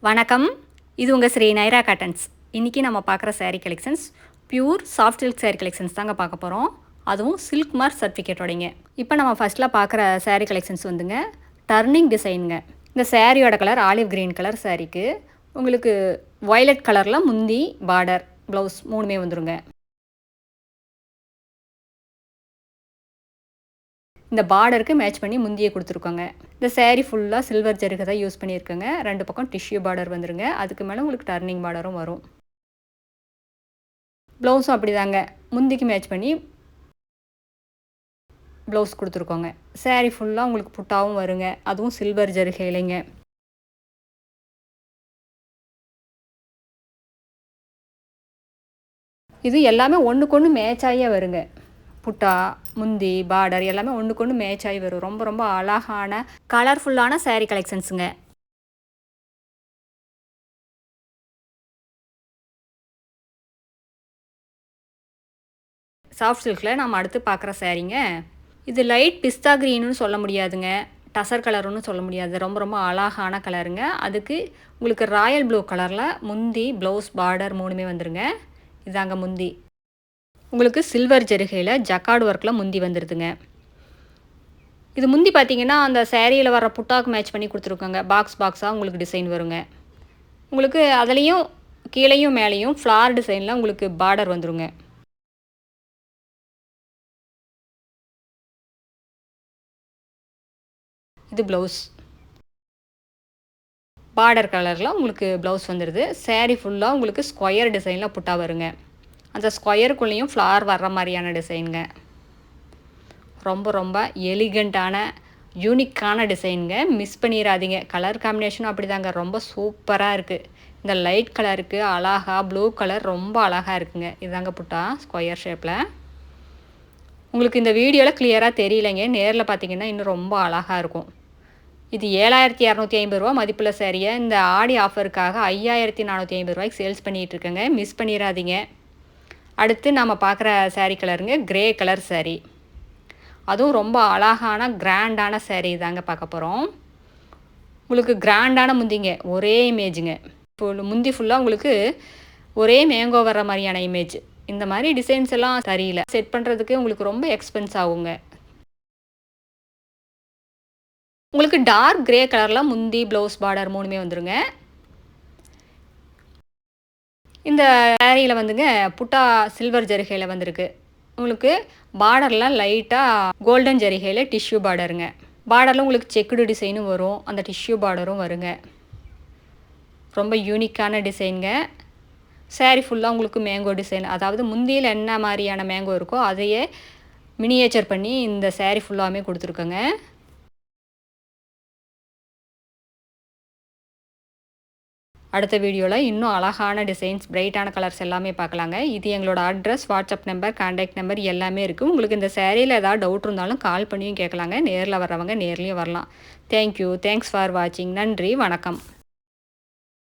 வணக்கம், இது உங்கள் ஸ்ரீ நைரா காட்டன்ஸ். இன்றைக்கி நம்ம பார்க்குற sari collections pure soft silk sari collections தாங்க பார்க்க போகிறோம். அதுவும் சில்க் மார்க் சர்டிஃபிகேட்டோடைங்க. இப்போ நம்ம ஃபஸ்ட்டில் பார்க்குற சாரீ கலெக்ஷன்ஸ் வந்துங்க டர்னிங் டிசைனுங்க. இந்த சாரியோட கலர் ஆலிவ் க்ரீன் கலர் சாரீக்கு உங்களுக்கு வயலட் கலரில் முந்தி பார்டர் ப்ளவுஸ் மூணுமே வந்துருங்க. இந்த பார்டருக்கு மேட்ச் பண்ணி முந்தியை கொடுத்துருக்கோங்க. இந்த சேரீ ஃபுல்லாக சில்வர் ஜருகை தான் யூஸ் பண்ணியிருக்கோங்க. 2 பக்கம் டிஷ்யூ பார்டர் வந்துருங்க. அதுக்கு மேலே உங்களுக்கு டர்னிங் பார்டரும் வரும். ப்ளவுஸும் அப்படி தாங்க, முந்திக்கு மேட்ச் பண்ணி ப்ளவுஸ் கொடுத்துருக்கோங்க. சேரீ ஃபுல்லாக உங்களுக்கு புட்டாவும் வருங்க. அதுவும் சில்வர் ஜருகையிலைங்க. இது எல்லாமே ஒன்றுக்கு ஒன்று மேட்ச் ஆகியே வருங்க. புட்டா முந்தி பார்டர் எல்லாமே ஒன்றுக்கு ஒன்று மேட்ச் ஆகி வரும். ரொம்ப ரொம்ப அழகான கலர்ஃபுல்லான சாரீ கலெக்ஷன்ஸுங்க. சாஃப்ட் சில்கில் நம்ம அடுத்து பார்க்குற சாரீங்க, இது லைட் பிஸ்தா க்ரீனுன்னு சொல்ல முடியாதுங்க, டசர் கலருன்னு சொல்ல முடியாது. ரொம்ப ரொம்ப அழகான கலருங்க. அதுக்கு உங்களுக்கு ராயல் ப்ளூ கலரில் முந்தி ப்ளவுஸ் பார்டர் மூணுமே வந்துருங்க. இதாங்க முந்தி. உங்களுக்கு சில்வர் ஜருகையில் ஜக்கார்டு ஒர்க்கில் முந்தி வந்துடுதுங்க. இது முந்தி பார்த்தீங்கன்னா அந்த சேரீயில் வர புட்டாக்கு மேட்ச் பண்ணி கொடுத்துருக்கோங்க. பாக்ஸாக உங்களுக்கு டிசைன் வருங்க. உங்களுக்கு அதுலேயும் கீழேயும் மேலேயும் ஃப்ளார் டிசைனில் உங்களுக்கு பார்டர் வந்துருங்க. இது ப்ளவுஸ் பார்டர் கலரில் உங்களுக்கு ப்ளவுஸ் வந்துடுது. சேரீ ஃபுல்லாக உங்களுக்கு ஸ்கொயர் டிசைனில் புட்டா வருங்க. அந்த ஸ்கொயருக்குள்ளேயும் ஃப்ளார் வர்ற மாதிரியான டிசைனுங்க. ரொம்ப ரொம்ப எலிகண்ட்டான யூனிக்கான டிசைனுங்க. மிஸ் பண்ணிடாதீங்க. கலர் காம்பினேஷனும் அப்படி தாங்க, ரொம்ப சூப்பராக இருக்குது. இந்த லைட் கலருக்கு அழகாக ப்ளூ கலர் ரொம்ப அழகாக இருக்குங்க. இதுதாங்க புட்டா ஸ்கொயர் ஷேப்பில். உங்களுக்கு இந்த வீடியோவில் கிளியராக தெரியலைங்க, நேரில் பார்த்தீங்கன்னா இன்னும் ரொம்ப அழகாக இருக்கும். இது 7250 ரூபா மதிப்புள்ள சாரியை இந்த ஆடி ஆஃபருக்காக 5450 ரூபாய்க்கு சேல்ஸ் பண்ணிகிட்ருக்கேங்க. மிஸ் பண்ணிடாதீங்க. அடுத்து நம்ம பார்க்குற சாரீ கலருங்க கிரே கலர் சாரீ. அதுவும் ரொம்ப அழகான கிராண்டான சாரீ தாங்க பார்க்க போகிறோம். உங்களுக்கு கிராண்டான முந்திங்க, ஒரே இமேஜுங்க. முந்தி ஃபுல்லாக உங்களுக்கு ஒரே மேங்கோ வர்ற மாதிரியான இமேஜ். இந்த மாதிரி டிசைன்ஸ் எல்லாம் தெரியல, செட் பண்ணுறதுக்கு உங்களுக்கு ரொம்ப எக்ஸ்பென்ஸ் ஆகுங்க. உங்களுக்கு டார்க் கிரே கலரில் முந்தி ப்ளவுஸ் பார்டர் மூணுமே வந்துருங்க. இந்த சாரியில் வந்துங்க புட்டா சில்வர் ஜரிகையில் வந்திருக்கு. உங்களுக்கு பார்டரில் லைட்டாக கோல்டன் ஜரிகையில் டிஷ்யூ பார்டருங்க. பார்டரில் உங்களுக்கு செக்குடு டிசைனும் வரும், அந்த டிஷ்யூ பார்டரும் வருங்க. ரொம்ப யூனிக்கான டிசைனுங்க. சாரீ ஃபுல்லாக உங்களுக்கு மேங்கோ டிசைன், அதாவது முந்தியில் என்ன மாதிரியான மேங்கோ இருக்கோ அதையே மினியேச்சர் பண்ணி இந்த சாரீ ஃபுல்லாமே கொடுத்துருக்கோங்க. அடுத்த வீடியோவில் இன்னும் அழகான டிசைன்ஸ், பிரைட்டான கலர்ஸ் எல்லாமே பார்க்கலாங்க. இது எங்களோட address, WhatsApp number, contact number எல்லாமே இருக்குது. உங்களுக்கு இந்த சேரீயில் ஏதாவது டவுட் இருந்தாலும் கால் பண்ணியும் கேட்கலாங்க. நேரில் வர்றவங்க நேர்லேயும் வரலாம். தேங்க்யூ, தேங்க்ஸ் ஃபார் வாட்சிங். நன்றி, வணக்கம்.